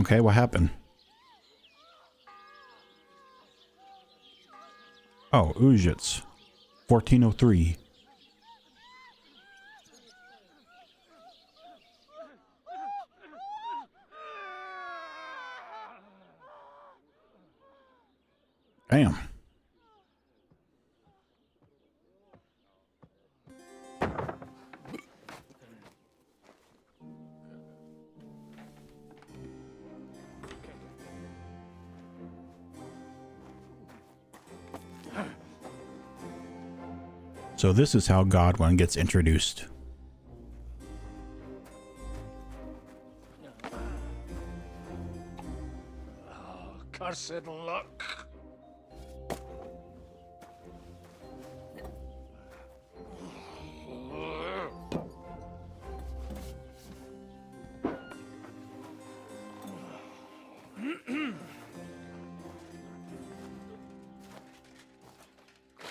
Okay, what happened? Oh, Ujits. 1403. Damn. So this is how Godwin gets introduced. Oh, cursed luck.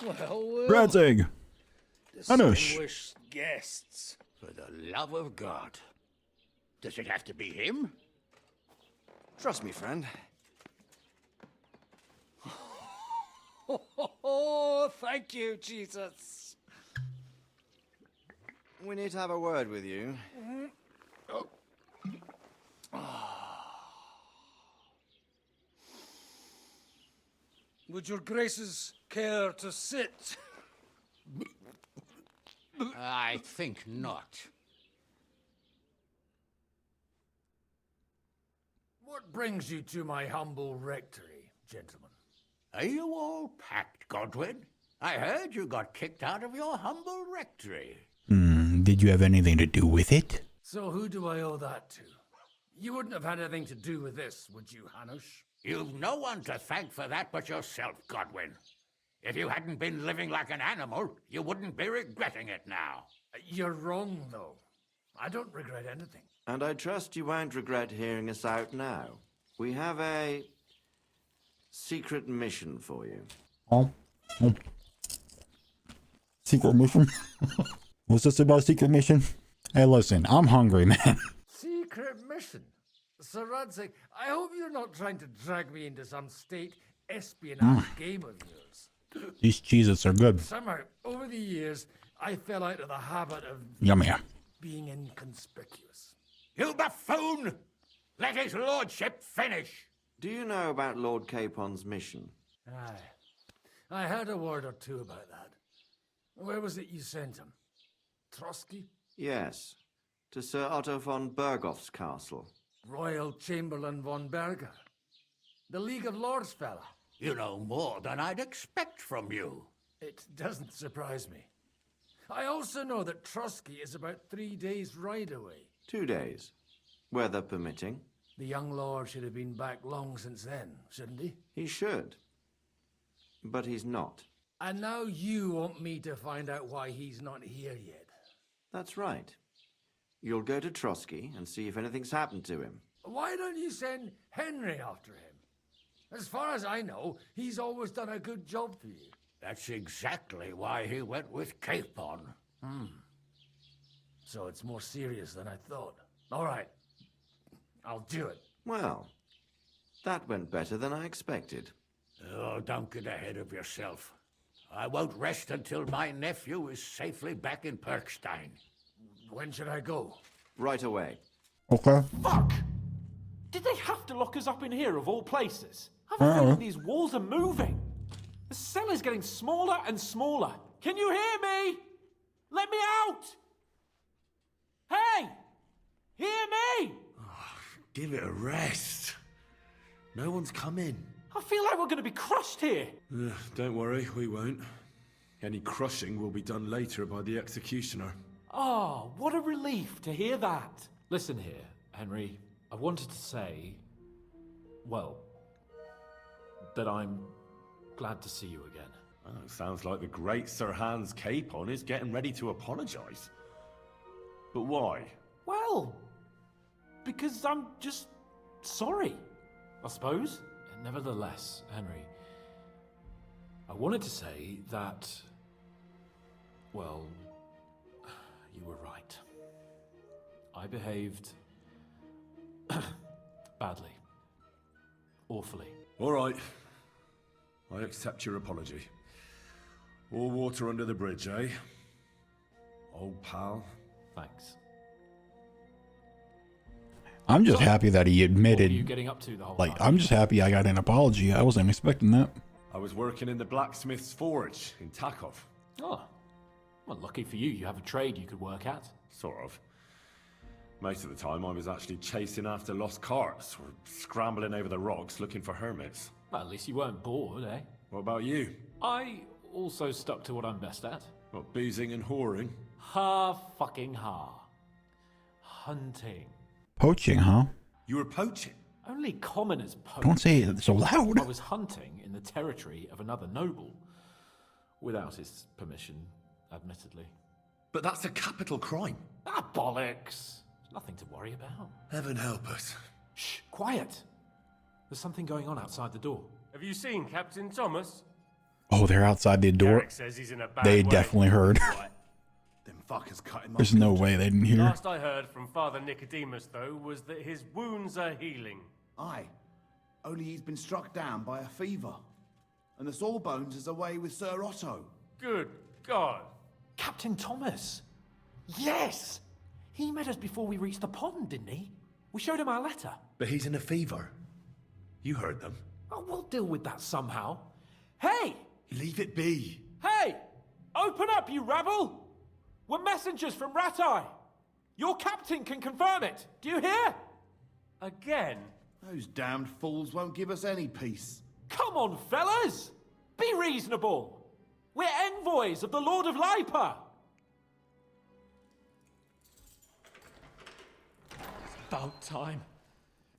Well, Brad's egg. Hanush. distinguished guests. For the love of God. Does it have to be him? Trust me, friend. Oh, thank you, Jesus. We need to have a word with you. Would your graces care to sit? I think not. What brings you to my humble rectory, gentlemen? Are you all packed, Godwin? I heard you got kicked out of your humble rectory. Did you have anything to do with it? So who do I owe that to? You wouldn't have had anything to do with this, would you, Hanush? You've no one to thank for that but yourself, Godwin. If you hadn't been living like an animal, you wouldn't be regretting it now. You're wrong, though. I don't regret anything. And I trust you won't regret hearing us out now. We have a secret mission for you. Oh. Secret mission? What's this about secret mission? Hey, listen, I'm hungry, man. Secret mission? Sir Radzig, I hope you're not trying to drag me into some state espionage game of yours. These cheeses are good. Somehow, over the years, I fell out of the habit of Yummy. being inconspicuous. You buffoon! Let his lordship finish! Do you know about Lord Capon's mission? Aye. I heard a word or two about that. Where was it you sent him? Trosky? Yes. To Sir Otto von Bergow's castle. Royal Chamberlain von Bergow. The League of Lords fella. You know more than I'd expect from you. It doesn't surprise me. I also know that Trosky is about 3 days' ride away. 2 days. Weather permitting. The young lord should have been back long since then, shouldn't he? He should. But he's not. And now you want me to find out why he's not here yet. That's right. You'll go to Trosky and see if anything's happened to him. Why don't you send Henry after him? As far as I know, he's always done a good job for you. That's exactly why he went with Capon. So it's more serious than I thought. All right. I'll do it. Well, that went better than I expected. Oh, don't get ahead of yourself. I won't rest until my nephew is safely back in Perkstein. When should I go? Right away. Okay. Fuck! Did they have to lock us up in here of all places? I have a feeling these walls are moving. The cell is getting smaller and smaller. Can you hear me? Let me out! Hey! Hear me! Give it a rest. No one's come in. I feel like we're going to be crushed here. Don't worry, we won't. Any crushing will be done later by the executioner. Oh, what a relief to hear that. Listen here, Henry. I wanted to say, well, that I'm glad to see you again. Oh, it sounds like the great Sir Hans Capon is getting ready to apologise. But why? Well, because I'm just sorry, I suppose. Nevertheless, Henry, I wanted to say that, well, you were right. I behaved Badly. Awfully. All right. I accept your apology. All water under the bridge, eh? Old pal. Thanks. I'm just happy that he What were admitted. you getting up to the whole Like, time? I'm just happy I got an apology. I wasn't expecting that. I was working in the blacksmith's forge in Takov. Oh. Well, lucky for you, you have a trade you could work at. Sort of. Most of the time I was actually chasing after lost carts or scrambling over the rocks looking for hermits. Well, at least you weren't bored, eh? What about you? I also stuck to what I'm best at. What, boozing and whoring? Fucking hunting. Poaching, huh? You were poaching? Only commoners poach. Don't say it so loud. I was hunting in the territory of another noble. Without his permission, admittedly. But that's a capital crime. Ah, bollocks. Nothing to worry about. Heaven help us. Shh, quiet. There's something going on outside the door. Have you seen Captain Thomas? Oh, they're outside the door. Garrick says he's in a bad They way. definitely heard. Them fuckers cut him There's no way they didn't hear. Last I heard from Father Nicodemus, though, was that his wounds are healing. Aye. Only he's been struck down by a fever. And the Sawbones is away with Sir Otto. Good God. Captain Thomas! Yes! He met us before we reached the pond, didn't he? We showed him our letter. But he's in a fever. You heard them. Oh, we'll deal with that somehow. Hey! Leave it be. Hey! Open up, you rabble! We're messengers from Ratai. Your captain can confirm it. Do you hear? Again? Those damned fools won't give us any peace. Come on, fellas! Be reasonable. We're envoys of the Lord of Lipa. About time.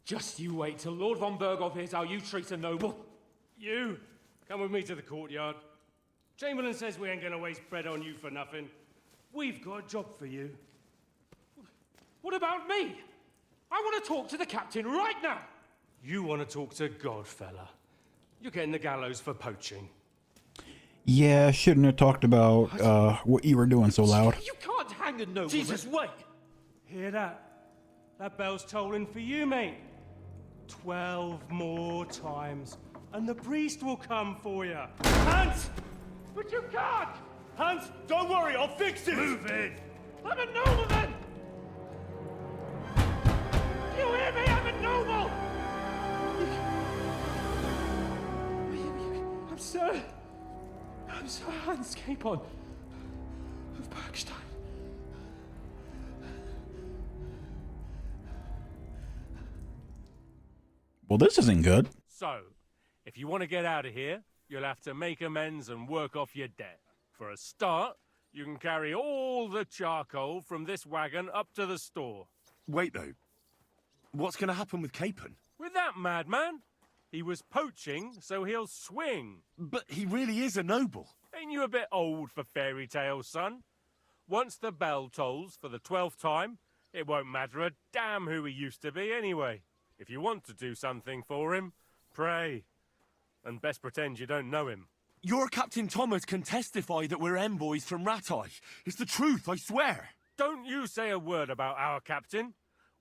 Just you wait till Lord Von Bergow hears how you treat a noble. You, come with me to the courtyard. Chamberlain says we ain't gonna waste bread on you for nothing. We've got a job for you. What about me? I want to talk to the captain right now. You want to talk to God, fella. You're getting the gallows for poaching. Yeah, shouldn't have talked about what you were doing so loud. You can't hang a nobleman. Jesus, wait! Hear that? That bell's tolling for you, mate. 12 more times, and the priest will come for you. Hans! But you can't! Hans, don't worry, I'll fix it! Move it! I'm a nobleman! Do you hear me? I'm a noble! I'm Sir Hans Capon of Bergstein. Well, this isn't good. So, if you want to get out of here, you'll have to make amends and work off your debt. For a start, you can carry all the charcoal from this wagon up to the store. Wait, though. What's going to happen with Capon? With that madman, he was poaching, so he'll swing. But he really is a noble. Ain't you a bit old for fairy tales, son? Once the bell tolls for the 12th time, it won't matter a damn who he used to be anyway. If you want to do something for him, pray. And best pretend you don't know him. Your Captain Thomas can testify that we're envoys from Ratai. It's the truth, I swear. Don't you say a word about our captain.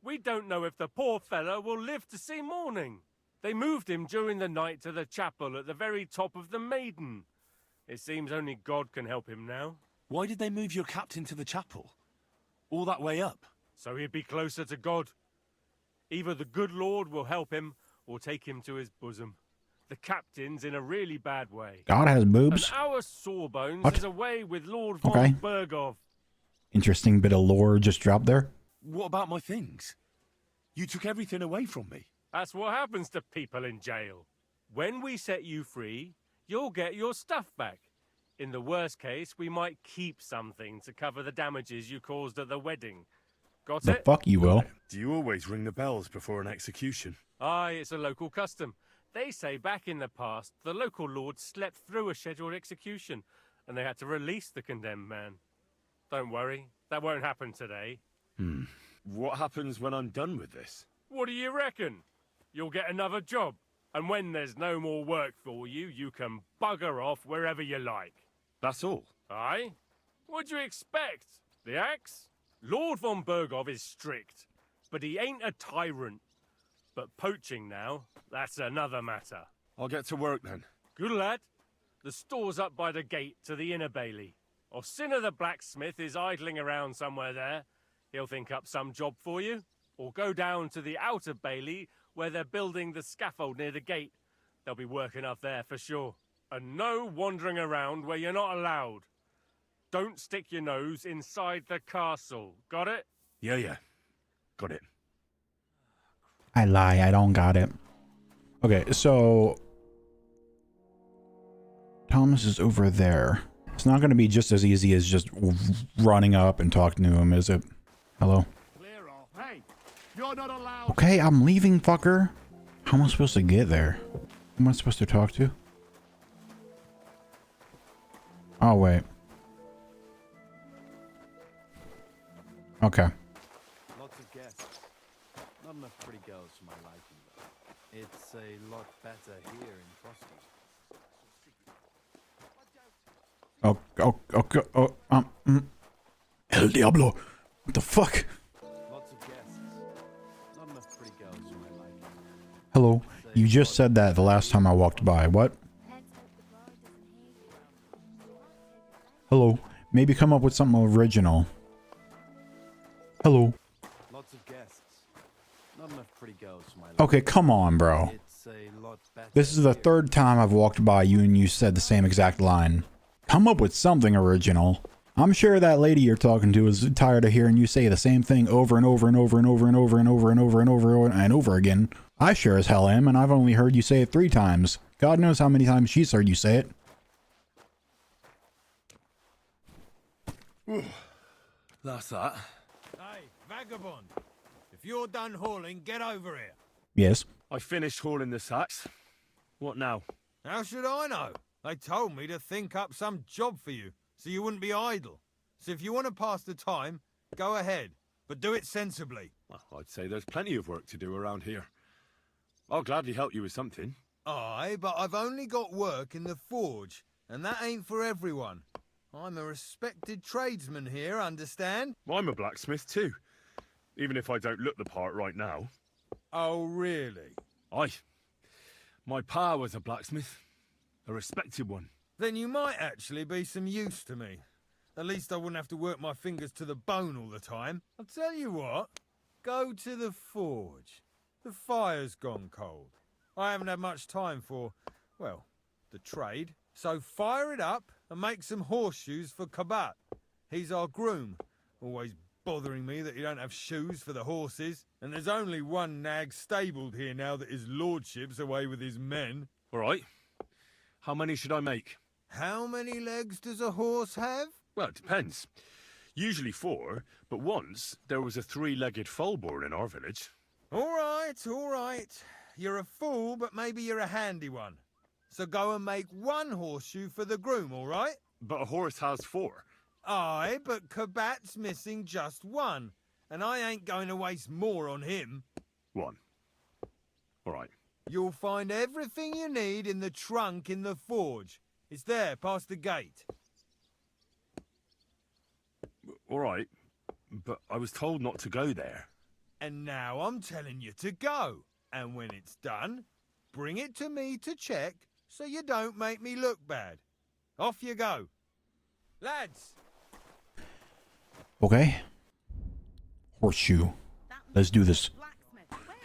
We don't know if the poor fellow will live to see morning. They moved him during the night to the chapel at the very top of the Maiden. It seems only God can help him now. Why did they move your captain to the chapel? All that way up? So he'd be closer to God. Either the good Lord will help him, or take him to his bosom. The captain's in a really bad way. God has boobs. And our Sawbones What? is away with Lord Von Okay. Bergow. Interesting bit of lore just dropped there. What about my things? You took everything away from me. That's what happens to people in jail. When we set you free, you'll get your stuff back. In the worst case, we might keep something to cover the damages you caused at the wedding. Got The it? fuck you will. Do you always ring the bells before an execution? Aye, it's a local custom. They say back in the past, the local lord slept through a scheduled execution, and they had to release the condemned man. Don't worry, that won't happen today. What happens when I'm done with this? What do you reckon? You'll get another job, and when there's no more work for you, you can bugger off wherever you like. That's all. Aye? What'd you expect? The axe? Lord Von Bergow is strict, but he ain't a tyrant. But poaching now, that's another matter. I'll get to work then. Good lad. The store's up by the gate to the inner bailey. Orsina the blacksmith is idling around somewhere there. He'll think up some job for you. Or go down to the outer bailey where they're building the scaffold near the gate. They'll be working up there for sure. And no wandering around where you're not allowed. Don't stick your nose inside the castle. Got it? Yeah. Got it. I lie, I don't got it. Okay, so Thomas is over there. It's not going to be just as easy as just running up and talking to him, is it? Hello? Clear off. Hey, you're not allowed. Okay, I'm leaving, fucker. How am I supposed to get there? Who am I supposed to talk to? Oh, wait. Okay. Lots of guests. Not enough pretty girls for my liking, though. It's a lot better here in Trosky. El Diablo. What the fuck? Lots of guests. Not enough pretty girls for my liking. Hello. You just said that the last time I walked by. What? Hello. Maybe come up with something original. Hello. Lots of guests. Not enough pretty girls for my liking. Okay, come on, bro. It's a lot better. This is the third time I've walked by you and you said the same exact line. Come up with something original. I'm sure that lady you're talking to is tired of hearing you say the same thing over and over and over and over and over and over and over and over and over again. I sure as hell am, and I've only heard you say it 3 times. God knows how many times she's heard you say it. That's that. Hey, vagabond. If you're done hauling, get over here. Yes. I finished hauling the sacks. What now? How should I know? They told me to think up some job for you, so you wouldn't be idle. So if you want to pass the time, go ahead, but do it sensibly. Well, I'd say there's plenty of work to do around here. I'll gladly help you with something. Aye, but I've only got work in the forge, and that ain't for everyone. I'm a respected tradesman here, understand? I'm a blacksmith too, even if I don't look the part right now. Oh, really? Aye. My pa was a blacksmith. A respected one. Then you might actually be some use to me. At least I wouldn't have to work my fingers to the bone all the time. I'll tell you what, go to the forge. The fire's gone cold. I haven't had much time for, well, the trade. So fire it up and make some horseshoes for Kabat. He's our groom, always bothering me that he don't have shoes for the horses. And there's only one nag stabled here now that his lordship's away with his men. All right. How many should I make? How many legs does a horse have? Well, it depends. Usually 4, but once there was a 3-legged foal born in our village. All right. You're a fool, but maybe you're a handy one. So go and make 1 horseshoe for the groom, all right? But a horse has 4. Aye, but Kabat's missing just 1, and I ain't going to waste more on him. 1. All right. You'll find everything you need in the trunk in the forge. It's there, past the gate. All right, but I was told not to go there. And now I'm telling you to go. And when it's done, bring it to me to check so you don't make me look bad. Off you go. Lads! Okay. Horseshoe. Let's do this.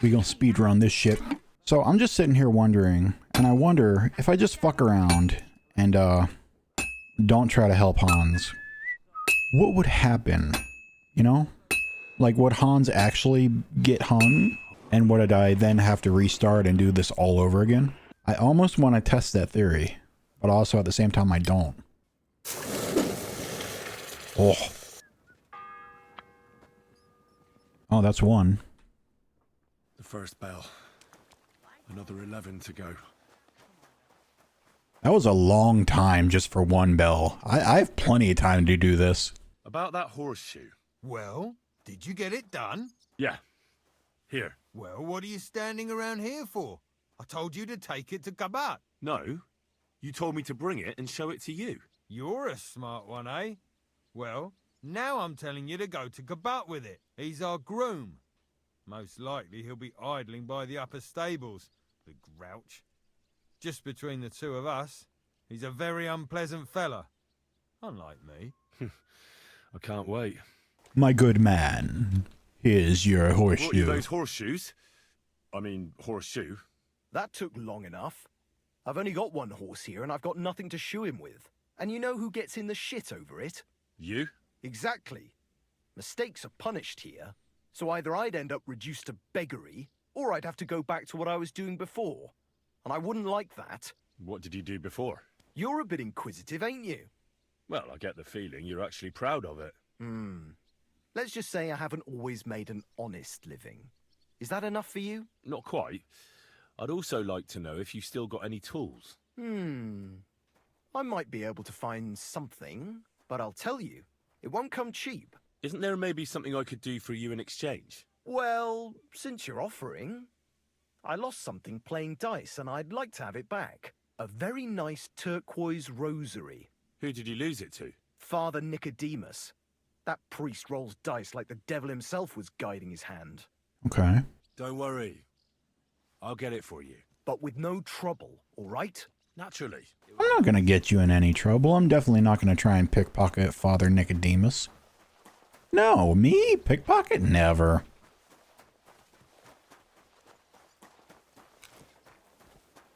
We gonna speed run this shit. So I'm just sitting here wondering, and I wonder if I just fuck around and don't try to help Hans, what would happen? You know? Like, would Hans actually get hung? And would I then have to restart and do this all over again? I almost want to test that theory, but also at the same time I don't. Oh, that's 1. The first bell. Another 11 to go. That was a long time just for 1 bell. I have plenty of time to do this. About that horseshoe. Well, did you get it done? Yeah. Here. Well, what are you standing around here for? I told you to take it to Kabat. No. You told me to bring it and show it to you. You're a smart one, eh? Well, now I'm telling you to go to Kabat with it. He's our groom. Most likely he'll be idling by the upper stables, the grouch. Just between the two of us, he's a very unpleasant fella. Unlike me. I can't wait. My good man, here's your Brought you horseshoe. those horseshoes? I mean, horseshoe. That took long enough. I've only got one horse here and I've got nothing to shoe him with. And you know who gets in the shit over it? You? Exactly. Mistakes are punished here. So either I'd end up reduced to beggary, or I'd have to go back to what I was doing before. And I wouldn't like that. What did you do before? You're a bit inquisitive, ain't you? Well, I get the feeling you're actually proud of it. Let's just say I haven't always made an honest living. Is that enough for you? Not quite. I'd also like to know if you still got any tools. I might be able to find something, but I'll tell you, it won't come cheap. Isn't there maybe something I could do for you in exchange? Well, since you're offering, I lost something playing dice and I'd like to have it back. A very nice turquoise rosary. Who did you lose it to? Father Nicodemus. That priest rolls dice like the devil himself was guiding his hand. Okay. Don't worry. I'll get it for you. But with no trouble, all right? Naturally. I'm not going to get you in any trouble. I'm definitely not going to try and pickpocket Father Nicodemus. No, me? Pickpocket? Never.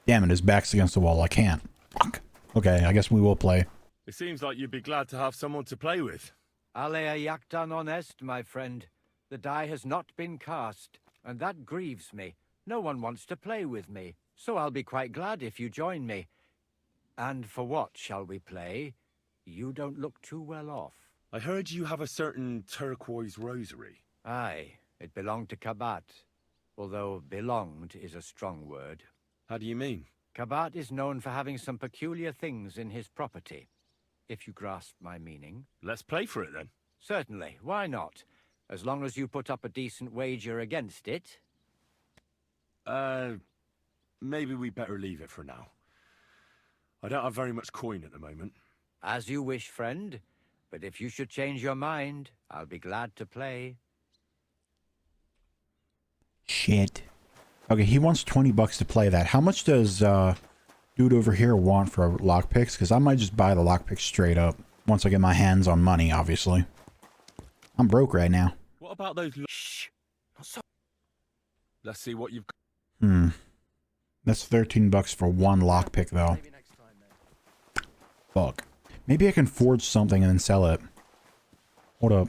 Damn it, his back's against the wall. I can't. Fuck. Okay, I guess we will play. It seems like you'd be glad to have someone to play with. Alea jactan honest, my friend. The die has not been cast, and that grieves me. No one wants to play with me, so I'll be quite glad if you join me. And for what shall we play? You don't look too well off. I heard you have a certain turquoise rosary. Aye, it belonged to Kabat, although belonged is a strong word. How do you mean? Kabat is known for having some peculiar things in his property, if you grasp my meaning. Let's play for it then. Certainly, why not? As long as you put up a decent wager against it. Maybe we better leave it for now. I don't have very much coin at the moment. As you wish, friend. But if you should change your mind, I'll be glad to play. Shit. Okay, he wants 20 bucks to play that. How much does dude over here want for lockpicks? Because I might just buy the lockpicks straight up. Once I get my hands on money, obviously. I'm broke right now. What about those... Shh. Not so. Let's see what you've got. That's 13 bucks for one lockpick, though. Maybe next time, then. Fuck. Maybe I can forge something and then sell it. Hold up.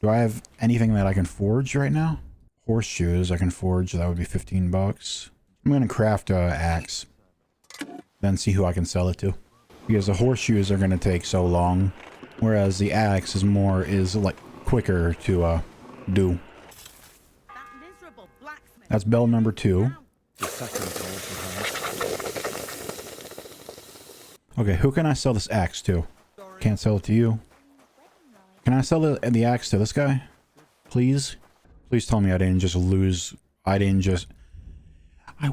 Do I have anything that I can forge right now? Horseshoes I can forge. That would be 15 bucks. I'm going to craft a axe. Then see who I can sell it to. Because the horseshoes are going to take so long. Whereas the axe is like quicker to do. That's bell number 2. The second Okay, who can I sell this axe to? Can't sell it to you. Can I sell the axe to this guy? Please? Please tell me I didn't just lose. I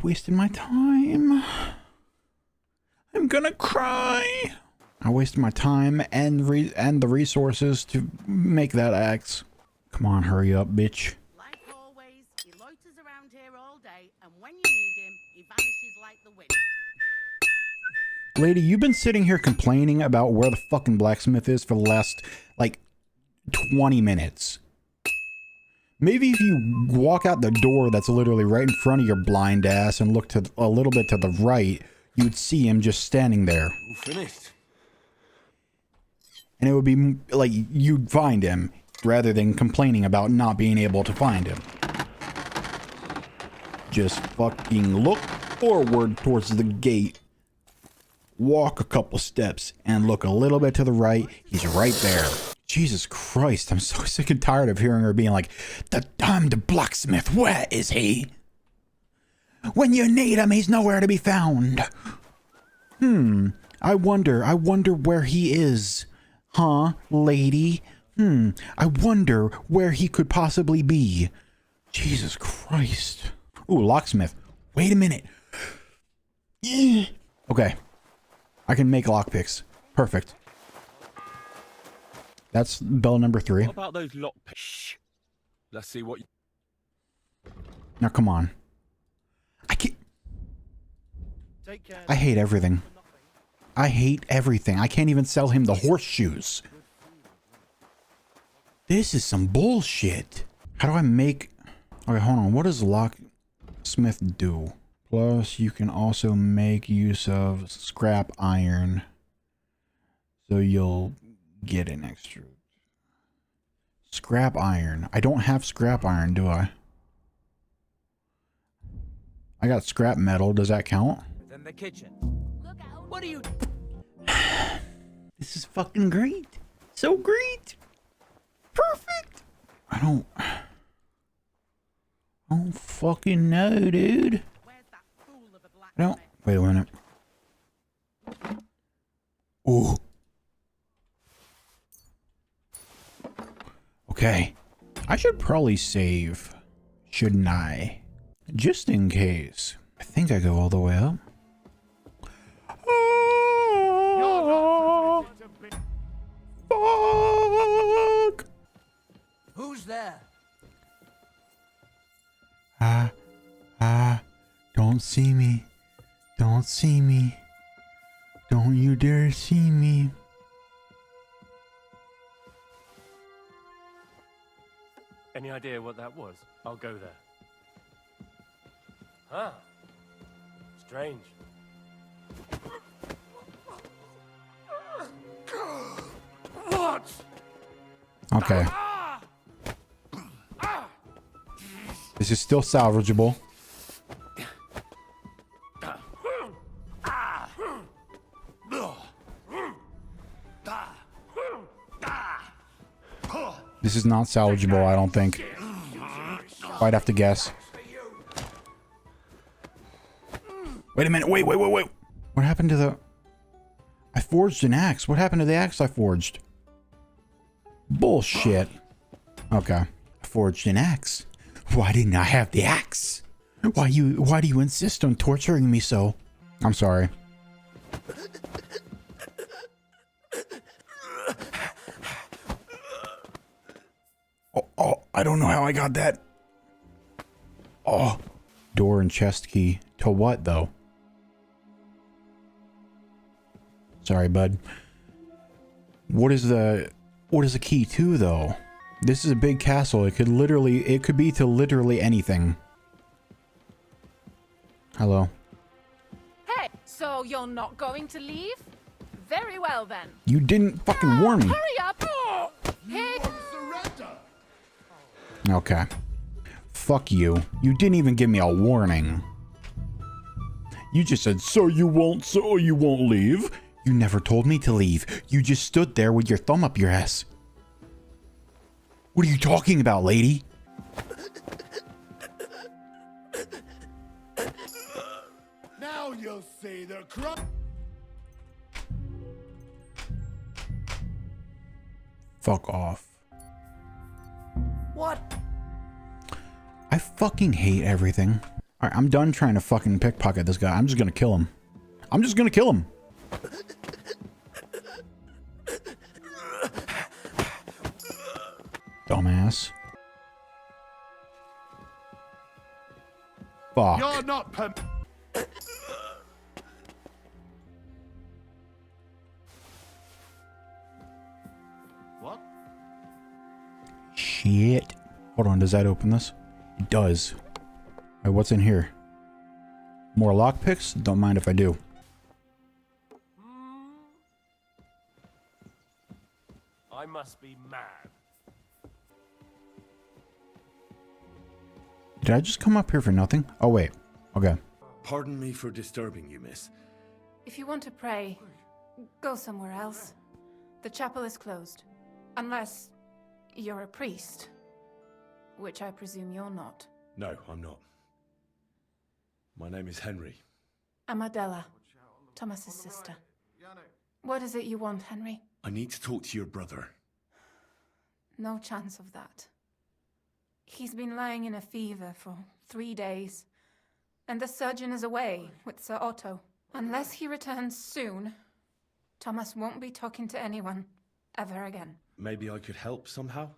wasted my time. I'm gonna cry. I wasted my time and the resources to make that axe. Come on, hurry up, bitch. Like always, he loiters around here all day, and when you need him, he vanishes like the wind. Lady, you've been sitting here complaining about where the fucking blacksmith is for the last, like, 20 minutes. Maybe if you walk out the door that's literally right in front of your blind ass and look to a little bit to the right, you'd see him just standing there. finished. And it would be like you'd find him rather than complaining about not being able to find him. Just fucking look forward towards the gate. Walk a couple steps and look a little bit to the right. He's right there. Jesus Christ, I'm so sick and tired of hearing her being like, "The damned blacksmith, where is he? When you need him, he's nowhere to be found." I wonder where he is. Huh, lady? I wonder where he could possibly be. Jesus Christ. Ooh, locksmith. Wait a minute. Okay. I can make lockpicks. Perfect. That's bell number 3. What about those lockpicks? Let's see what you... Now come on. I can't. I hate everything. I hate everything. I can't even sell him the horseshoes. This is some bullshit. How do I make... Okay, hold on. What does locksmith do? Plus, you can also make use of scrap iron. So you'll get an extra... Scrap iron. I don't have scrap iron, do I? I got scrap metal. Does that count? It's in the kitchen. Look out. What are you... This is fucking great. So great. Perfect. I don't fucking know, dude. I don't. Wait a minute. Ooh. Okay. I should probably save, shouldn't I? Just in case. I think I go all the way up. Fuck! Who's there? Don't see me. Don't see me. Don't you dare see me. Any idea what that was? I'll go there. Huh. Strange. What? Okay. This is still salvageable. This is not salvageable, I don't think. I'd have to guess. Wait a minute, wait. What happened to the... I forged an axe. What happened to the axe I forged? Bullshit. Okay. I forged an axe. Why didn't I have the axe? Why do you insist on torturing me so? I'm sorry. Oh, I don't know how I got that. Oh. Door and chest key. To what, though? Sorry, bud. What is the key to, though? This is a big castle. It could be to literally anything. Hello. Hey, so you're not going to leave? Very well then. You didn't fucking warn me. Hurry up! Hey. Okay. Fuck you. You didn't even give me a warning. You just said, so you won't leave. You never told me to leave. You just stood there with your thumb up your ass. What are you talking about, lady? Now you'll see the Fuck off. What? I fucking hate everything. Alright, I'm done trying to fucking pickpocket this guy. I'm just gonna kill him. I'm just gonna kill him. Dumbass. Fuck. You're not What? Shit. Hold on, does that open this? It does. Alright, what's in here? More lockpicks? Don't mind if I do. I must be mad. Did I just come up here for nothing? Oh, wait. Okay. Pardon me for disturbing you, miss. If you want to pray, go somewhere else. The chapel is closed. Unless you're a priest. Which I presume you're not. No, I'm not. My name is Henry. I'm Adela, Thomas's sister. What is it you want, Henry? I need to talk to your brother. No chance of that. He's been lying in a fever for 3 days. And the surgeon is away with Sir Otto. Unless he returns soon, Thomas won't be talking to anyone ever again. Maybe I could help somehow?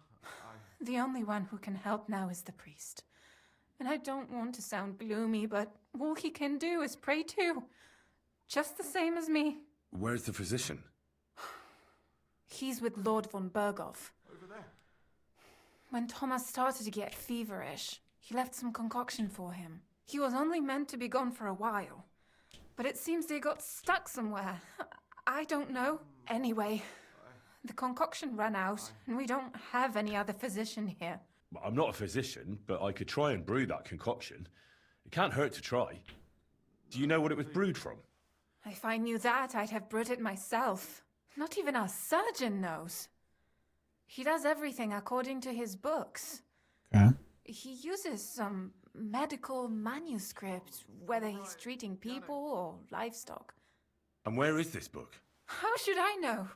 The only one who can help now is the priest. And I don't want to sound gloomy, but all he can do is pray too. Just the same as me. Where's the physician? He's with Lord Von Bergow. Over there. When Thomas started to get feverish, he left some concoction for him. He was only meant to be gone for a while. But it seems they got stuck somewhere. I don't know. Anyway, the concoction ran out, and we don't have any other physician here. I'm not a physician, but I could try and brew that concoction. It can't hurt to try. Do you know what it was brewed from? If I knew that, I'd have brewed it myself. Not even our surgeon knows. He does everything according to his books. Okay. He uses some medical manuscript, whether he's treating people or livestock. And where is this book? How should I know?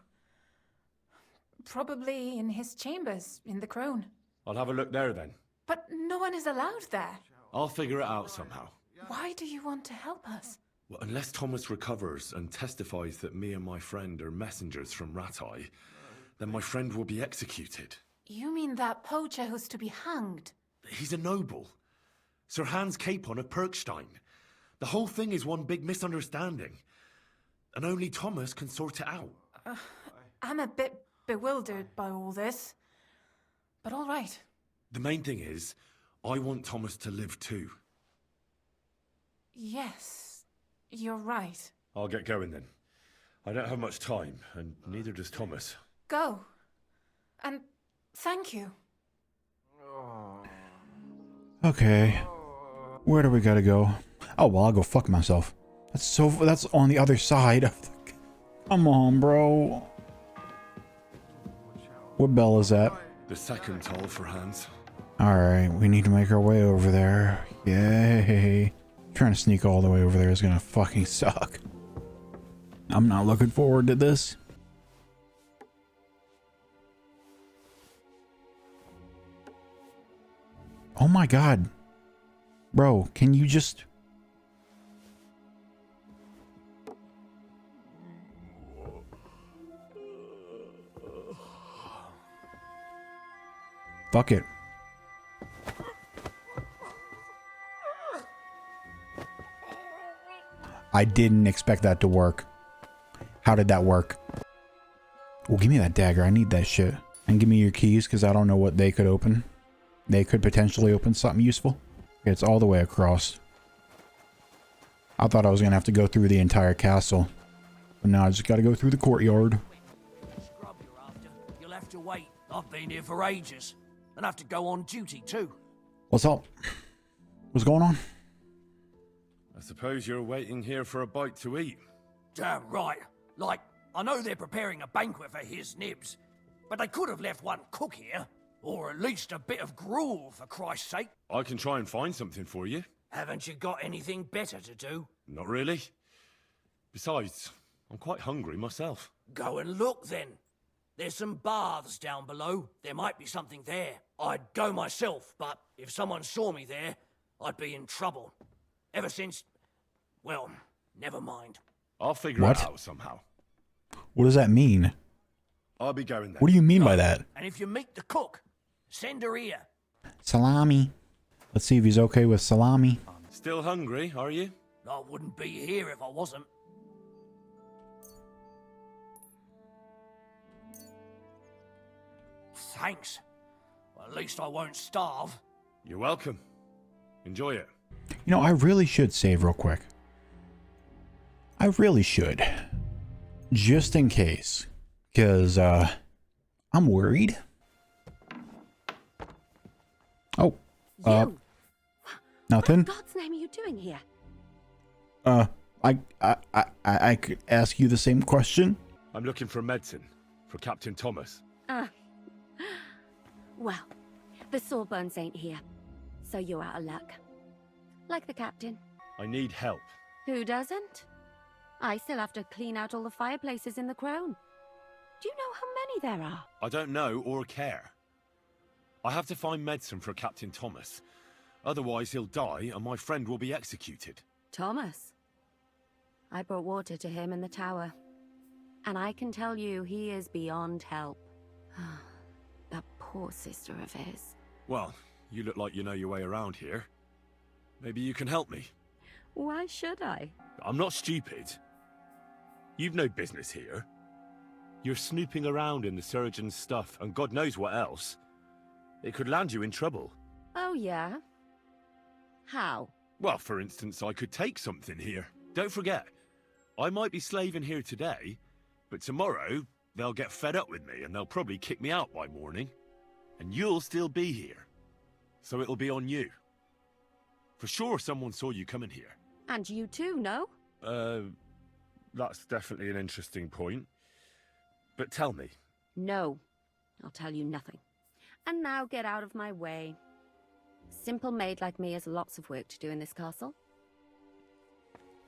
Probably in his chambers, in the Crone. I'll have a look there then. But no one is allowed there. I'll figure it out somehow. Why do you want to help us? Well, unless Thomas recovers and testifies that me and my friend are messengers from Ratai, then my friend will be executed. You mean that poacher who's to be hanged? He's a noble. Sir Hans Capon of Perkstein. The whole thing is one big misunderstanding. And only Thomas can sort it out. I'm a bit bewildered by all this. But all right. The main thing is, I want Thomas to live too. Yes, you're right. I'll get going then. I don't have much time, and neither does Thomas. Go. And thank you. Okay. Where do we gotta go? Oh, well, I'll go fuck myself. That's on the other side of the... Come on, bro. What bell is that? The second toll for Hans. Alright, we need to make our way over there. Yay. Trying to sneak all the way over there is gonna fucking suck. I'm not looking forward to this. Oh my god. Bro, can you just... Fuck it. I didn't expect that to work. How did that work? Well, give me that dagger. I need that shit. And give me your keys, because I don't know what they could open. They could potentially open something useful. It's all the way across. I thought I was going to have to go through the entire castle. But now I just got to go through the courtyard. Scrub you're after. You'll have to wait. I've been here for ages. And have to go on duty too. What's up? What's going on? I suppose you're waiting here for a bite to eat. Damn right. Like, I know they're preparing a banquet for his nibs, but they could have left one cook here. Or at least a bit of gruel, for Christ's sake. I can try and find something for you. Haven't you got anything better to do? Not really. Besides, I'm quite hungry myself. Go and look then. There's some baths down below. There might be something there. I'd go myself, but if someone saw me there, I'd be in trouble. Ever since... well, never mind. I'll figure it out somehow. What does that mean? I'll be going there. What do you mean by that? And if you meet the cook, send her here. Salami. Let's see if he's okay with salami. Still hungry, are you? I wouldn't be here if I wasn't. Thanks. Well, at least I won't starve. You're welcome. Enjoy it. You know, I really should save real quick. I really should. Just in case. Because, I'm worried. Oh. Nothing? What in God's name are you doing here? I could ask you the same question. I'm looking for medicine. For Captain Thomas. Well, the Sawbones ain't here. So you're out of luck. Like the captain. I need help. Who doesn't? I still have to clean out all the fireplaces in the Crone. Do you know how many there are? I don't know or care. I have to find medicine for Captain Thomas. Otherwise he'll die and my friend will be executed. Thomas? I brought water to him in the tower. And I can tell you he is beyond help. That poor sister of his. Well, you look like you know your way around here. Maybe you can help me. Why should I? I'm not stupid. You've no business here. You're snooping around in the surgeon's stuff, and God knows what else. It could land you in trouble. Oh, yeah? How? Well, for instance, I could take something here. Don't forget, I might be slaving here today, but tomorrow they'll get fed up with me and they'll probably kick me out by morning. And you'll still be here. So it'll be on you. For sure someone saw you coming here. And you too, no? That's definitely an interesting point. But tell me. No, I'll tell you nothing. And now get out of my way. Simple maid like me has lots of work to do in this castle.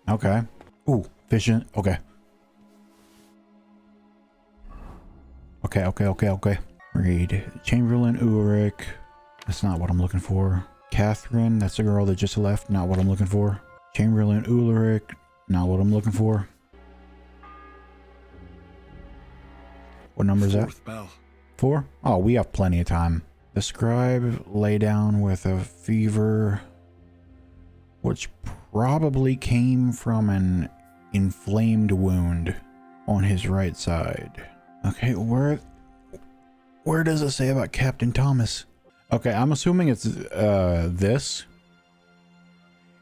Okay. Ooh, fishing. Okay. Okay. Read. Chamberlain Ulrich. That's not what I'm looking for. Catherine. That's the girl that just left. Not what I'm looking for. Chamberlain Ulrich. Not what I'm looking for. What number is that? Fourth bell. 4? Oh, we have plenty of time. The scribe lay down with a fever, which probably came from an inflamed wound on his right side. Okay, where does it say about Captain Thomas? Okay, I'm assuming it's this.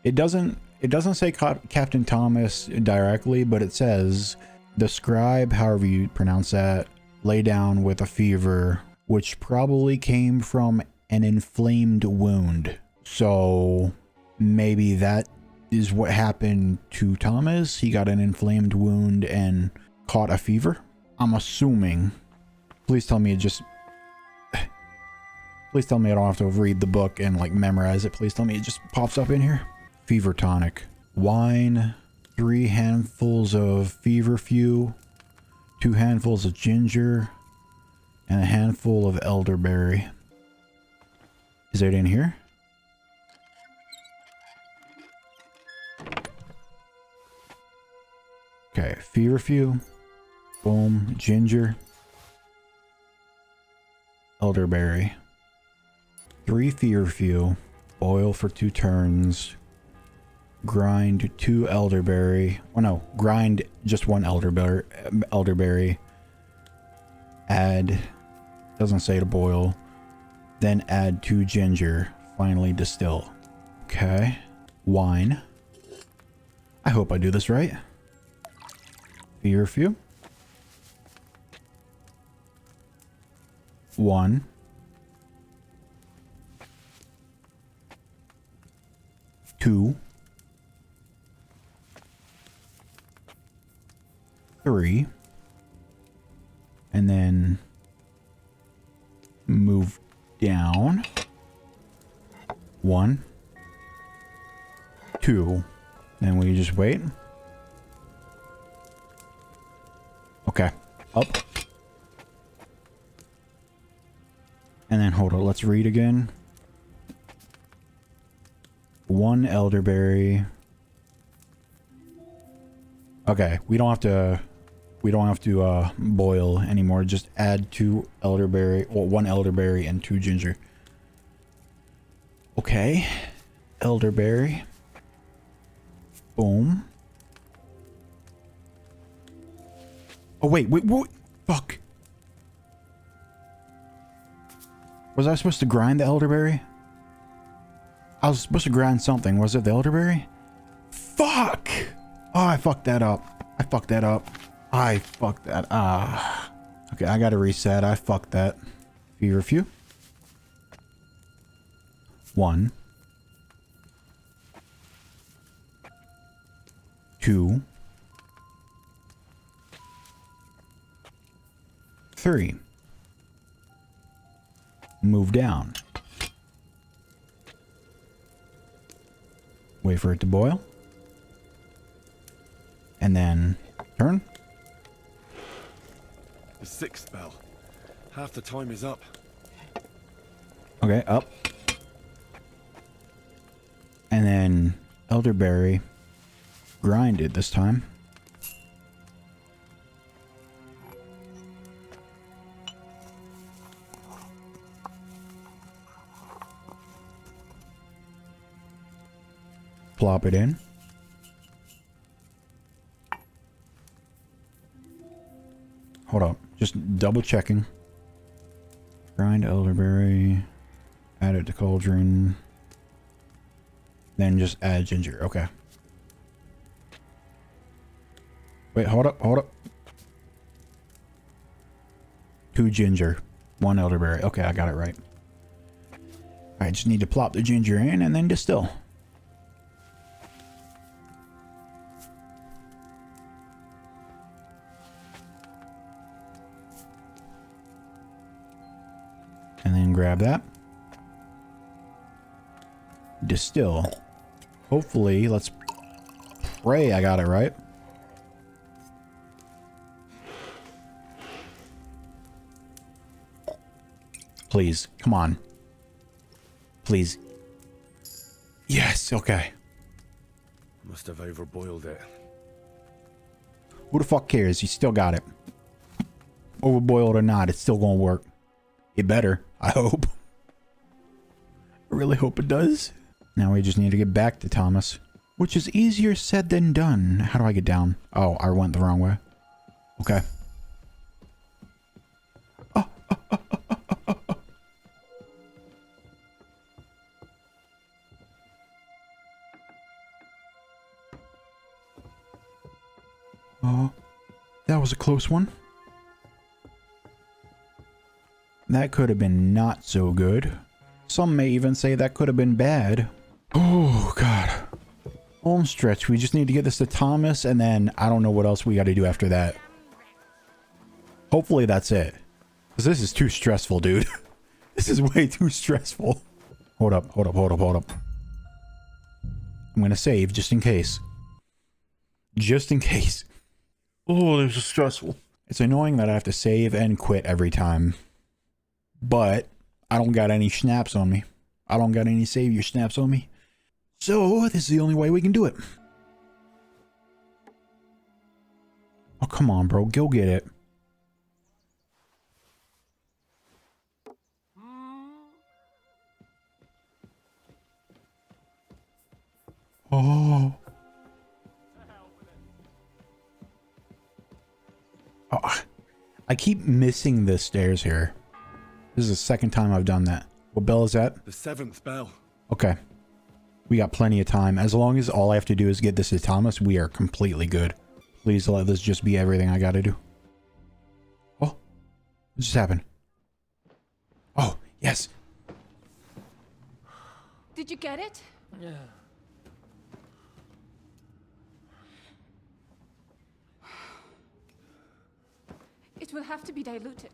It doesn't say Captain Thomas directly, but it says the scribe, however you pronounce that, lay down with a fever, which probably came from an inflamed wound. So maybe that is what happened to Thomas. He got an inflamed wound and caught a fever. I'm assuming. Please tell me please tell me I don't have to read the book and like memorize it. Please tell me it just pops up in here. Fever tonic. Wine. 3 handfuls of feverfew. 2 handfuls of ginger. And a handful of elderberry. Is it in here? Okay, feverfew. Boom. Ginger. Elderberry. 3 feverfew. Boil for 2 turns. Grind 2 elderberry. Oh no, grind just 1 elderberry. Add, doesn't say to boil. Then add 2 ginger. Finally distill. Okay. Wine. I hope I do this right. Feverfew. 1. 2. 3. And then move down. 1. 2. Then we just wait. Okay. Up. And then hold on. Let's read again. 1 elderberry. Okay. We don't have to boil anymore. Just add 2 elderberry, well, 1 elderberry and 2 ginger. Okay. Elderberry. Boom. Oh, wait. Fuck. Was I supposed to grind the elderberry? I was supposed to grind something. Was it the elderberry? Fuck! Oh, I fucked that up. Okay, I gotta reset. I fucked that. Feverfew. 1. 2. 3. Move down. Wait for it to boil. And then turn. The 6th bell. Half the time is up. Okay, up. And then elderberry. Grind it this time. plop it in. Hold up. Just double checking. Grind elderberry. Add it to cauldron. Then just add ginger. Okay. Wait, hold up, hold up. 2 ginger. 1 elderberry. Okay, I got it right. I just need to plop the ginger in and then distill. And then grab that. Distill. Hopefully, let's pray I got it right. Please, come on. Please. Yes, okay. Must have overboiled it. Who the fuck cares? You still got it. Overboiled or not, it's still gonna work. It better, I hope. I really hope it does. Now we just need to get back to Thomas, which is easier said than done. How do I get down? Oh, I went the wrong way. Okay. Oh, that was a close one. That could have been not so good. Some may even say that could have been bad. Oh, God. Home stretch. We just need to get this to Thomas, and then I don't know what else we got to do after that. Hopefully that's it. Because this is too stressful, dude. This is way too stressful. Hold up, hold up, hold up, hold up. I'm going to save just in case. Just in case. Oh, this is stressful. It's annoying that I have to save and quit every time. But I don't got any snaps on me. I don't got any save your snaps on me. So this is the only way we can do it. Oh, come on, bro. Go get it. Oh. Oh. I keep missing the stairs here. This is the second time I've done that. What bell is that? The 7th bell. Okay. We got plenty of time. As long as all I have to do is get this to Thomas, we are completely good. Please let this just be everything I gotta do. Oh. What just happened? Oh, yes. Did you get it? Yeah. It will have to be diluted.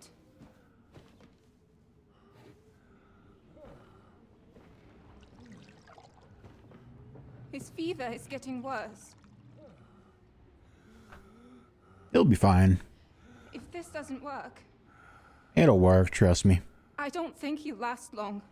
His fever is getting worse. It'll be fine. If this doesn't work, It'll work, trust me. I don't think he'll last long.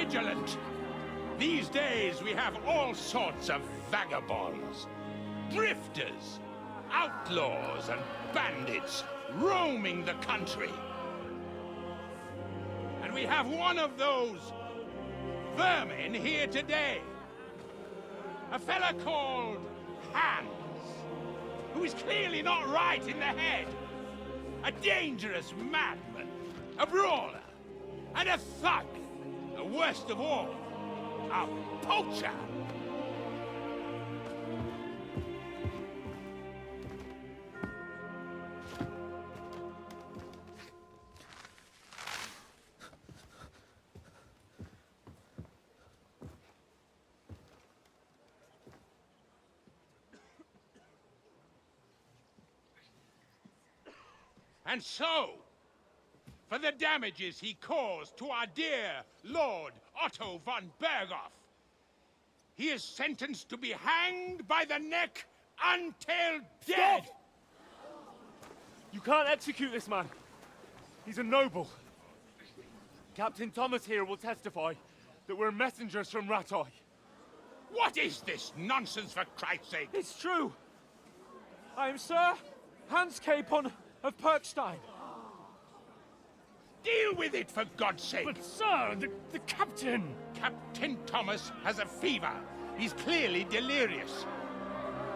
vigilant. These days we have all sorts of vagabonds, drifters, outlaws and bandits roaming the country. And we have one of those vermin here today. A fella called Hans, who is clearly not right in the head. A dangerous madman, a brawler, and a thug. The worst of all, a poacher. And so, for the damages he caused to our dear Lord Otto Von Bergow, he is sentenced to be hanged by the neck until dead! Stop! You can't execute this man. He's a noble. Captain Thomas here will testify that we're messengers from Rattay. What is this nonsense, for Christ's sake? It's true. I am Sir Hans Capon of Perkstein. Deal with it, for God's sake! But, sir, the captain... Captain Thomas has a fever. He's clearly delirious.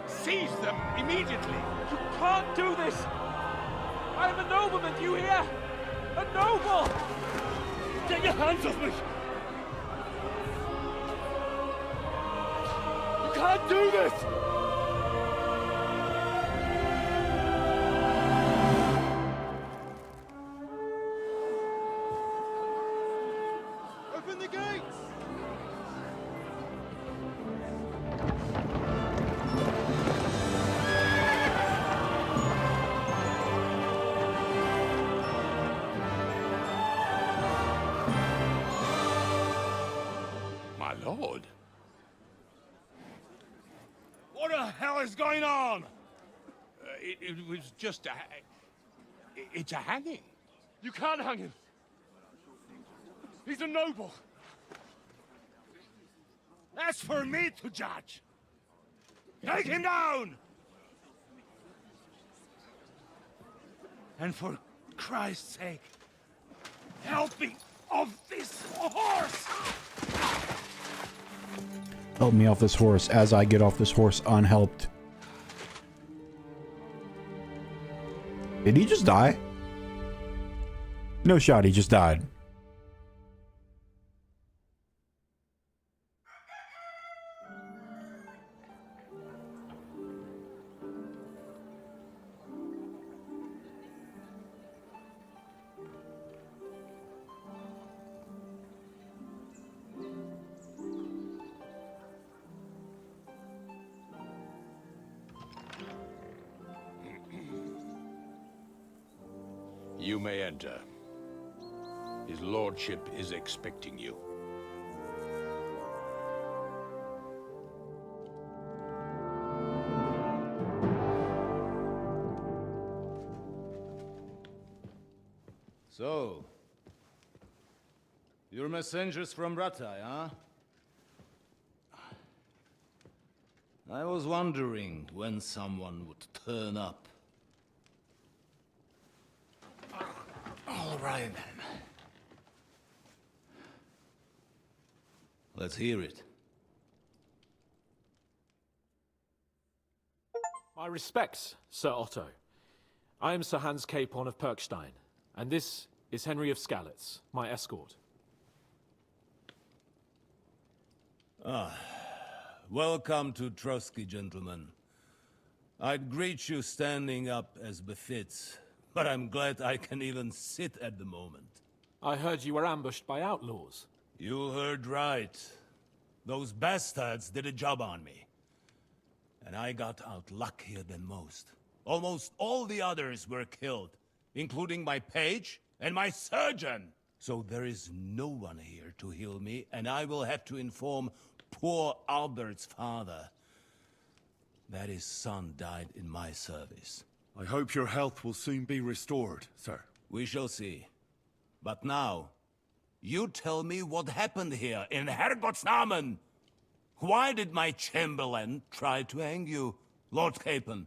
Seize them immediately. You can't do this! I am a nobleman, do you hear? A noble! Get your hands off me! You can't do this! Open the gates! My lord. What the hell is going on? It was just a... It's a hanging. You can't hang him. He's a noble. That's for me to judge. Take him down! And for Christ's sake, help me off this horse! Help me off this horse as I get off this horse unhelped. Did he just die? No shot, he just died. You may enter. His lordship is expecting you. So, you're messengers from Rattay, huh? I was wondering when someone would turn up. All right, then. Let's hear it. My respects, Sir Otto. I am Sir Hans Capon of Perkstein, and this is Henry of Skalitz, my escort. Welcome to Trosky, gentlemen. I'd greet you standing up as befits, but I'm glad I can even sit at the moment. I heard you were ambushed by outlaws. You heard right. Those bastards did a job on me. And I got out luckier than most. Almost all the others were killed, including my page and my surgeon. So there is no one here to heal me, and I will have to inform poor Albert's father that his son died in my service. I hope your health will soon be restored, sir. We shall see. But now, You tell me what happened here in Herrgottsnamen. Why did my chamberlain try to hang you, Lord Capon?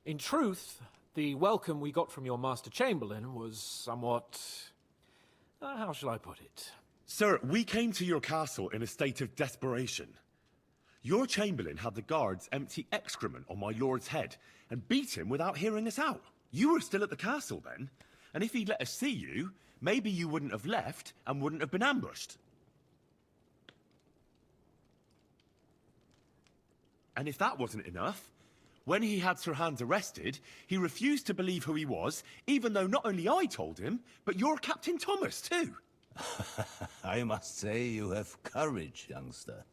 In truth, the welcome we got from your Master Chamberlain was somewhat... how shall I put it? Sir, we came to your castle in a state of desperation. Your Chamberlain had the guards empty excrement on my lord's head and beat him without hearing us out. You were still at the castle then, and if he'd let us see you, maybe you wouldn't have left and wouldn't have been ambushed. And if that wasn't enough, when he had Sir Hans arrested, he refused to believe who he was, even though not only I told him, but your Captain Thomas too. I must say you have courage, youngster.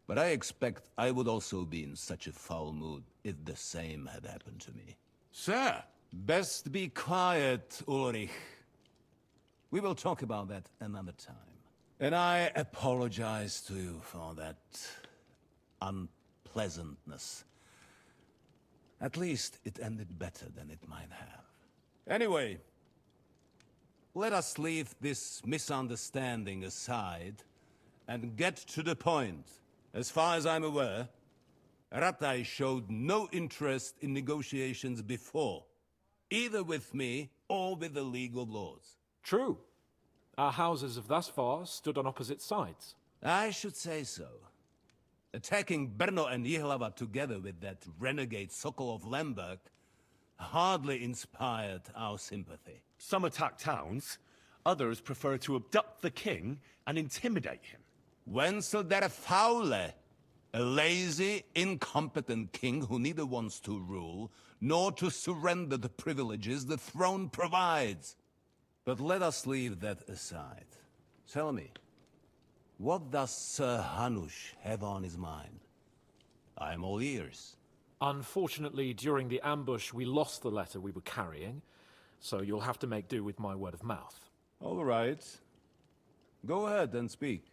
But I expect I would also be in such a foul mood if the same had happened to me. Sir! Best be quiet, Ulrich. We will talk about that another time. And I apologize to you for that unpleasantness. At least it ended better than it might have. Anyway, let us leave this misunderstanding aside and get to the point. As far as I'm aware, Ratai showed no interest in negotiations before, either with me or with the League of Lords. True. Our houses have thus far stood on opposite sides. I should say so. Attacking Brno and Jihlava together with that renegade Sokol of Lemberg hardly inspired our sympathy. Some attack towns, others prefer to abduct the king and intimidate him. Wenzel der Faule, a lazy, incompetent king who neither wants to rule nor to surrender the privileges the throne provides. But let us leave that aside. Tell me, what does Sir Hanush have on his mind? I'm all ears. Unfortunately, during the ambush, we lost the letter we were carrying, so you'll have to make do with my word of mouth. All right. Go ahead and speak.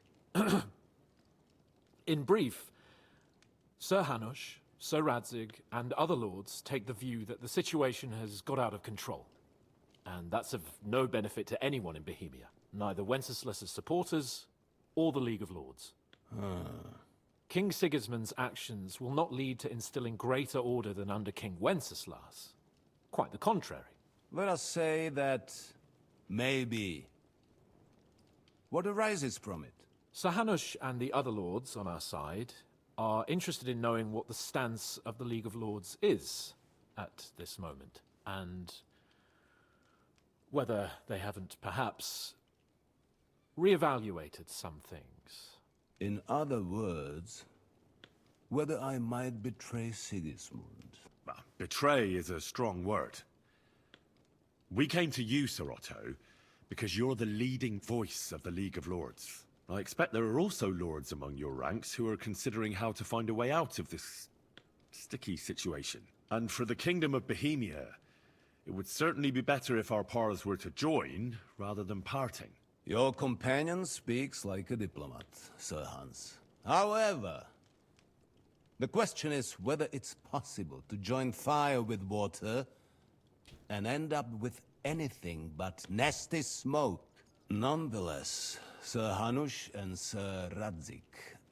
In brief, Sir Hanush, Sir Radzig, and other lords take the view that the situation has got out of control. And that's of no benefit to anyone in Bohemia, neither Wenceslas's supporters or the League of Lords. King Sigismund's actions will not lead to instilling greater order than under King Wenceslas. Quite the contrary. Let us say that maybe. What arises from it? Sir Hanush and the other lords on our side are interested in knowing what the stance of the League of Lords is at this moment, and whether they haven't perhaps reevaluated some things. In other words, whether I might betray Sigismund. Betray is a strong word. We came to you, Sir Otto, because you're the leading voice of the League of Lords. I expect there are also lords among your ranks who are considering how to find a way out of this sticky situation. And for the Kingdom of Bohemia, it would certainly be better if our powers were to join, rather than parting. Your companion speaks like a diplomat, Sir Hans. However, the question is whether it's possible to join fire with water and end up with anything but nasty smoke. Nonetheless, Sir Hanush and Sir Radzig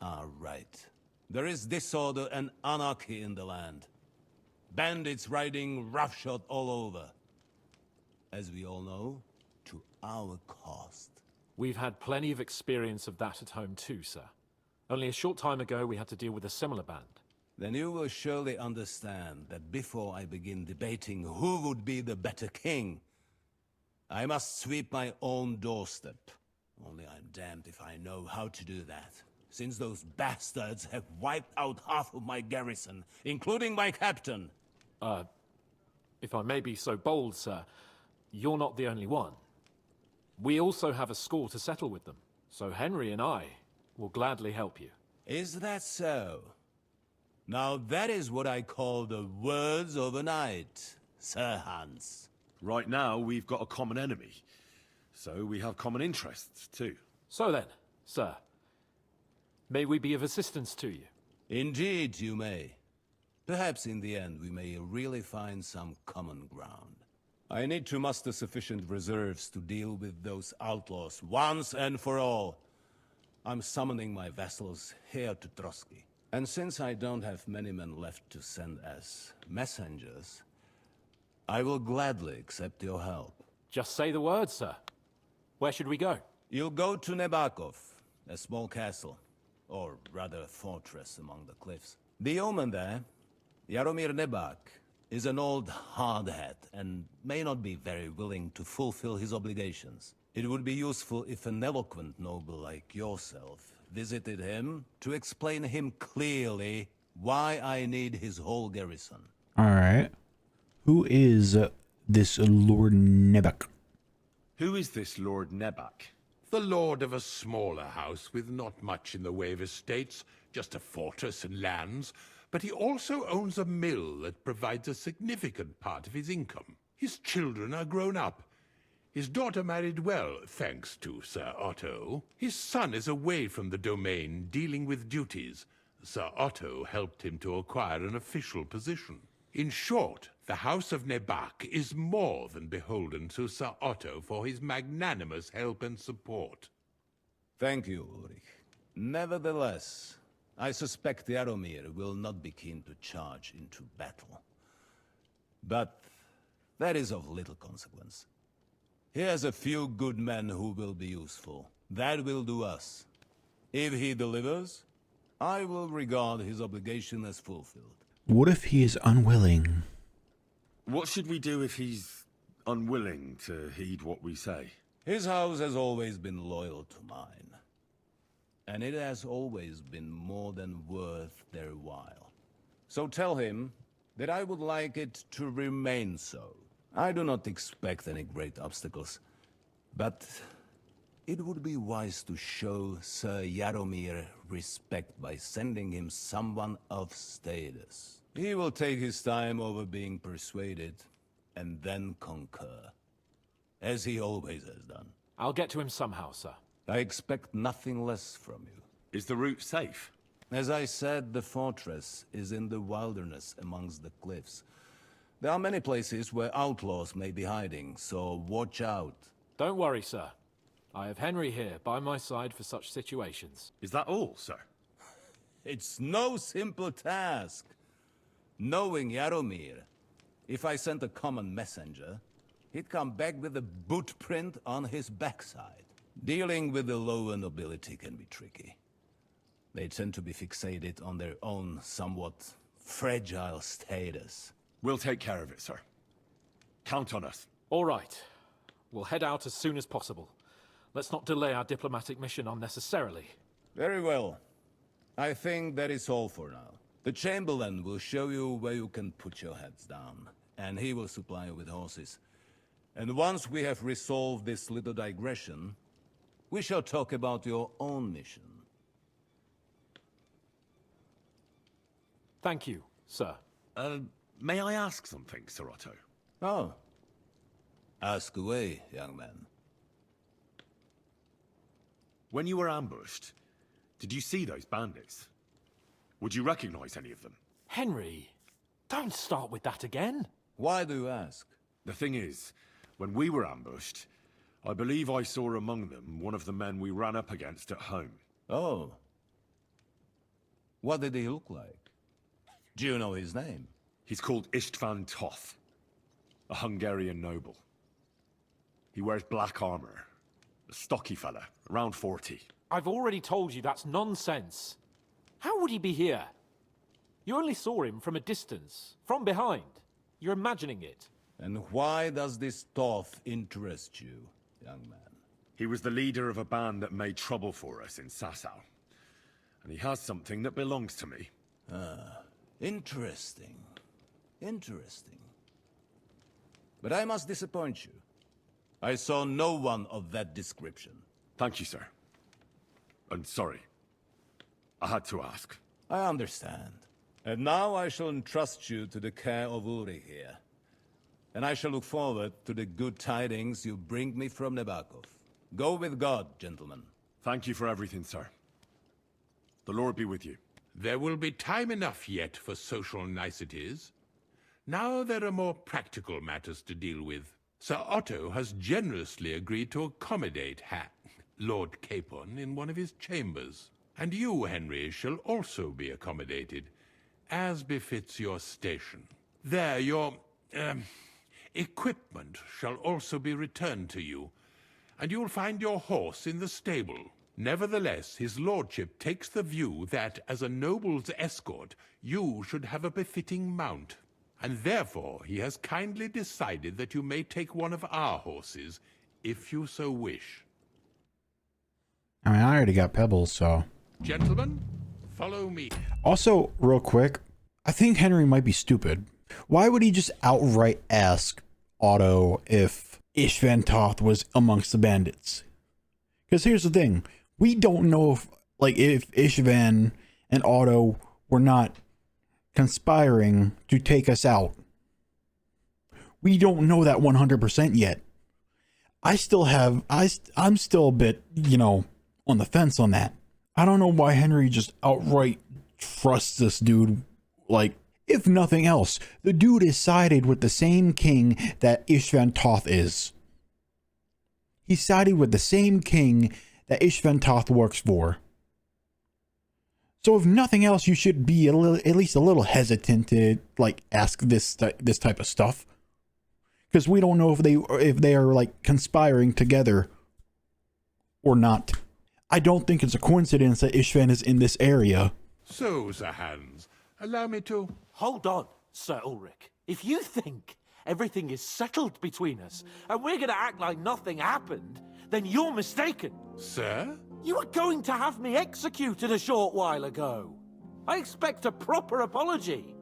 are right. There is disorder and anarchy in the land. Bandits riding roughshod all over. As we all know, to our cost. We've had plenty of experience of that at home too, sir. Only a short time ago we had to deal with a similar band. Then you will surely understand that before I begin debating who would be the better king, I must sweep my own doorstep. Only I'm damned if I know how to do that, since those bastards have wiped out half of my garrison, including my captain. If I may be so bold, sir, you're not the only one. We also have a score to settle with them, so Henry and I will gladly help you. Is that so? Now that is what I call the words of a knight, Sir Hans. Right now, we've got a common enemy. So we have common interests, too. So then, sir, may we be of assistance to you? Indeed, you may. Perhaps in the end we may really find some common ground. I need to muster sufficient reserves to deal with those outlaws once and for all. I'm summoning my vassals here to Trosky. And since I don't have many men left to send as messengers, I will gladly accept your help. Just say the word, sir. Where should we go? You'll go to Nebakov, a small castle, or rather fortress among the cliffs. The yeoman there, Jaromir Nebak, is an old hardhat and may not be very willing to fulfill his obligations. It would be useful if an eloquent noble like yourself visited him to explain him clearly why I need his whole garrison. Alright. Who is this Lord Nebak? Who is this Lord Nebak? The lord of a smaller house with not much in the way of estates, just a fortress and lands, but he also owns a mill that provides a significant part of his income. His children are grown up. His daughter married well, thanks to Sir Otto. His son is away from the domain, dealing with duties. Sir Otto helped him to acquire an official position. In short, the House of Nebak is more than beholden to Sir Otto for his magnanimous help and support. Thank you, Ulrich. Nevertheless, I suspect Jaromir will not be keen to charge into battle. But that is of little consequence. He has a few good men who will be useful. That will do us. If he delivers, I will regard his obligation as fulfilled. What if he is unwilling? What should we do if he's unwilling to heed what we say? His house has always been loyal to mine. And it has always been more than worth their while. So tell him that I would like it to remain so. I do not expect any great obstacles, but it would be wise to show Sir Jaromir respect by sending him someone of status. He will take his time over being persuaded, and then concur, as he always has done. I'll get to him somehow, sir. I expect nothing less from you. Is the route safe? As I said, the fortress is in the wilderness amongst the cliffs. There are many places where outlaws may be hiding, so watch out. Don't worry, sir. I have Henry here by my side for such situations. Is that all, sir? It's no simple task. Knowing Jaromir, if I sent a common messenger, he'd come back with a boot print on his backside. Dealing with the lower nobility can be tricky. They tend to be fixated on their own somewhat fragile status. We'll take care of it, sir. Count on us. All right. We'll head out as soon as possible. Let's not delay our diplomatic mission unnecessarily. Very well. I think that is all for now. The Chamberlain will show you where you can put your heads down, and he will supply you with horses. And once we have resolved this little digression, we shall talk about your own mission. Thank you, sir. May I ask something, Sir Otto? Oh. Ask away, young man. When you were ambushed, did you see those bandits? Would you recognize any of them? Henry, don't start with that again. Why do you ask? The thing is, when we were ambushed, I believe I saw among them one of the men we ran up against at home. Oh. What did he look like? Do you know his name? He's called Istvan Toth, a Hungarian noble. He wears black armor. A stocky fella, around 40. I've already told you that's nonsense. How would he be here? You only saw him from a distance, from behind. You're imagining it. And why does this Toth interest you, young man? He was the leader of a band that made trouble for us in Sasau. And he has something that belongs to me. Ah, interesting. Interesting. But I must disappoint you. I saw no one of that description. Thank you, sir. And sorry. I had to ask. I understand. And now I shall entrust you to the care of Uri here. And I shall look forward to the good tidings you bring me from Nebakov. Go with God, gentlemen. Thank you for everything, sir. The Lord be with you. There will be time enough yet for social niceties. Now there are more practical matters to deal with. Sir Otto has generously agreed to accommodate Lord Capon in one of his chambers. And you, Henry, shall also be accommodated, as befits your station. There, your, equipment shall also be returned to you, and you'll find your horse in the stable. Nevertheless, his lordship takes the view that, as a noble's escort, you should have a befitting mount. And therefore, he has kindly decided that you may take one of our horses, if you so wish. I mean, I already got Pebbles, so... Gentlemen, follow me. Also, real quick, I think Henry might be stupid. Why would he just outright ask Otto if Ishvan-Toth was amongst the bandits? Because here's the thing. We don't know if Ishvan and Otto were not conspiring to take us out. We don't know that 100% yet. I'm still a bit, on the fence on that. I don't know why Henry just outright trusts this dude. Like, if nothing else, the dude is sided with the same king that Ishvan-Toth is. He sided with the same king that Ishvan-Toth works for. So if nothing else, you should be at least a little hesitant to ask this type of stuff, because we don't know if they are conspiring together or not. I don't think it's a coincidence that Ishvan is in this area. So, Sir Hans, allow me to... Hold on, Sir Ulrich. If you think everything is settled between us and we're going to act like nothing happened, then you're mistaken. Sir? You were going to have me executed a short while ago. I expect a proper apology.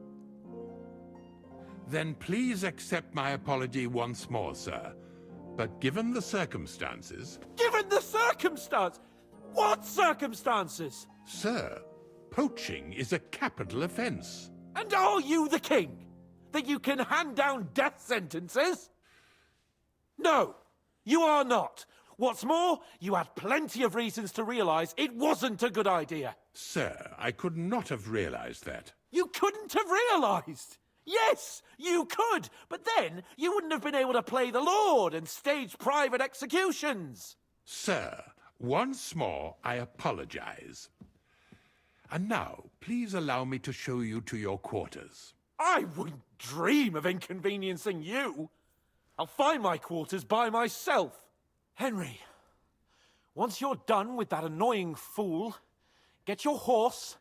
Then please accept my apology once more, sir. But given the circumstances... Given the circumstance? What circumstances? Sir, poaching is a capital offense. And are you the king? That you can hand down death sentences? No, you are not. What's more, you had plenty of reasons to realize it wasn't a good idea. Sir, I could not have realized that. You couldn't have realized? Yes, you could, but then you wouldn't have been able to play the Lord and stage private executions. Sir, once more, I apologize. And now, please allow me to show you to your quarters. I wouldn't dream of inconveniencing you. I'll find my quarters by myself. Henry, once you're done with that annoying fool, get your horse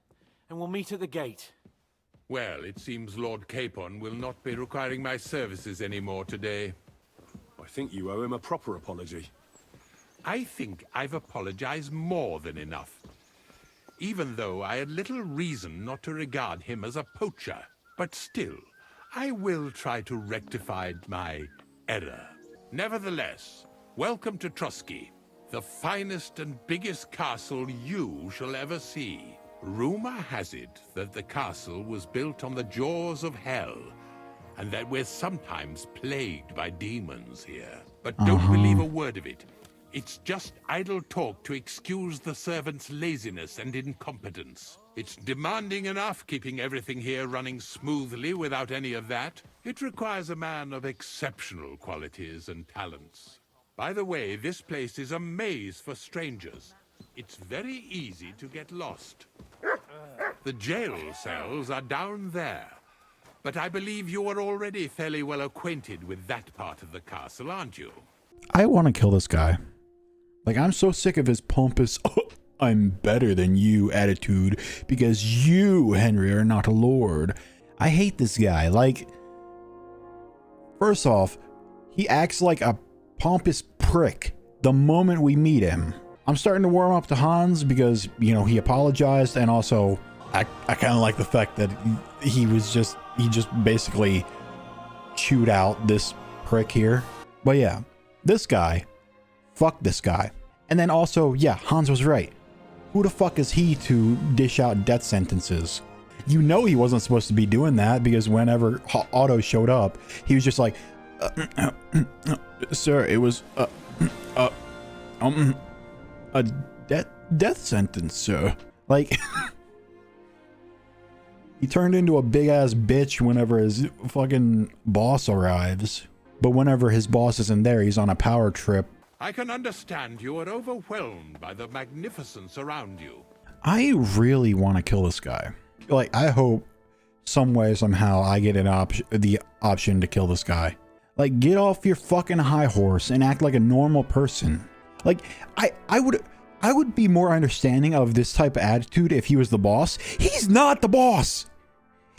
and we'll meet at the gate. Well, it seems Lord Capon will not be requiring my services anymore today. I think you owe him a proper apology. I think I've apologized more than enough. Even though I had little reason not to regard him as a poacher. But still, I will try to rectify my error. Nevertheless, welcome to Trosky, the finest and biggest castle you shall ever see. Rumor has it that the castle was built on the jaws of hell, and that we're sometimes plagued by demons here. But don't believe a word of it. It's just idle talk to excuse the servants' laziness and incompetence. It's demanding enough keeping everything here running smoothly without any of that. It requires a man of exceptional qualities and talents. By the way, this place is a maze for strangers. It's very easy to get lost. The jail cells are down there. But I believe you are already fairly well acquainted with that part of the castle, aren't you? I want to kill this guy. I'm so sick of his pompous, oh, I'm better than you attitude because you, Henry, are not a lord. I hate this guy. First off, he acts like a pompous prick the moment we meet him. I'm starting to warm up to Hans because, he apologized, and also I kind of like the fact that he just basically chewed out this prick here. But yeah, this guy, fuck this guy. And then also, yeah, Hans was right. Who the fuck is he to dish out death sentences? He wasn't supposed to be doing that because whenever Otto showed up, he was just like, sir, it was a death sentence, sir. He turned into a big ass bitch whenever his fucking boss arrives. But whenever his boss isn't there, he's on a power trip. I can understand you are overwhelmed by the magnificence around you. I really want to kill this guy. Like, I hope some way, somehow, I get the option to kill this guy. Like, get off your fucking high horse and act like a normal person. Like, I would be more understanding of this type of attitude if he was the boss. He's not the boss.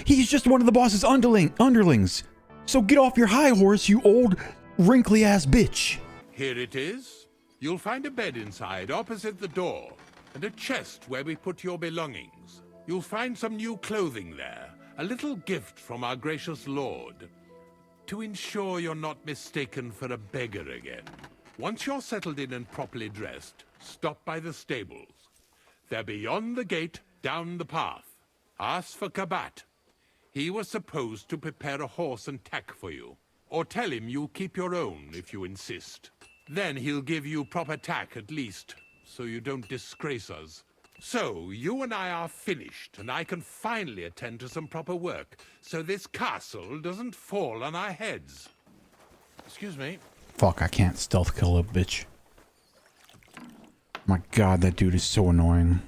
He's just one of the boss's underlings. So get off your high horse, you old wrinkly ass bitch. Here it is. You'll find a bed inside, opposite the door, and a chest where we put your belongings. You'll find some new clothing there, a little gift from our gracious lord, to ensure you're not mistaken for a beggar again. Once you're settled in and properly dressed, stop by the stables. They're beyond the gate, down the path. Ask for Kabat. He was supposed to prepare a horse and tack for you. Or tell him you'll keep your own if you insist. Then he'll give you proper tack at least, so you don't disgrace us. So, you and I are finished, and I can finally attend to some proper work, so this castle doesn't fall on our heads. Excuse me. Fuck, I can't stealth kill a bitch. My god, that dude is so annoying.